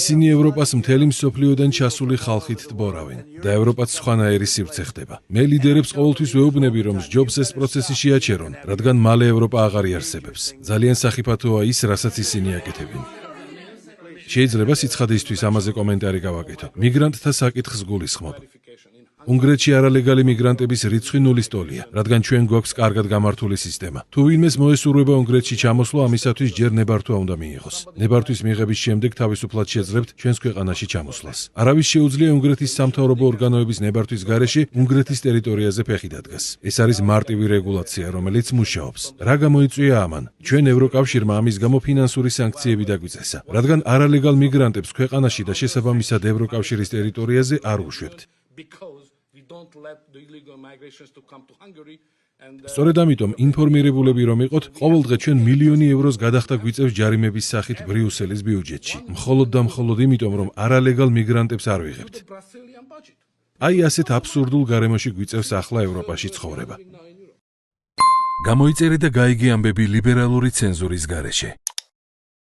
ისინი ევროპას მთელი მსოფლიოდან ჩასული ხალხით ტბორავენ და ევროპაც სხვანაირი სივრცე ხდება. მე ლიდერებს ყოველთვის ვეუბნები, რომ ჯობს ეს პროცესი შეაჩერონ, რადგან მალე ევროპა აღარ იარსებებს. ძალიან სახიფათოა ის, რასაც ისინი აკეთებენ. შეიძლება სიცხადისთვის ამაზე კომენტარი გავაკეთო. მიგრანტთა საკითხს გულისხმობ. უნგრეთში არალეგალი მიგრანტების რიცხვი ნულის ტოლია, რადგან ჩვენ გვაქვს კარგად გამართული სისტემა. თუ ვინმეს მოესურვება უნგრეთში ჩამოსვლა, ამისათვის ჯერ ნებართვა უნდა მიიღოს. ნებართვის მიღების შემდეგ თავისუფლად შეძლებთ ჩვენს ქვეყანაში ჩამოსვლას. არავის შეუძლია უნგრეთის სამთავრობო ორგანოების ნებართვის გარეშე უნგრეთის ტერიტორიაზე ფეხი დადგას. ეს არის მარტივი რეგულაცია, რომელიც მუშაობს. რა გამოიწვია ამან? ჩვენ ევროკავშირმა ამის გამო ფინანსური სანქციები დაგვიწესა, რადგან არალეგალ მიგრანტებს ქვეყანაში და შესაბამისად ევროკავშირის ტერიტორიაზე არ უშვებთ. სწორედ ამიტომ ინფორმირებულები რომ იყოთ, ყოველდღე ჩვენ მილიონი ევროს გადახდა გვიწევს ჯარიმების სახით ბრიუსელის ბიუჯეტში. მხოლოდ და მხოლოდ იმიტომ, რომ არალეგალ მიგრანტებს არ ვიღებთ. აი ასეთ აბსურდულ გარემოში გვიწევს ახლა ევროპაში ცხოვრება. გამოიწერე და გაიგე ამბები ლიბერალური ცენზურის გარეშე.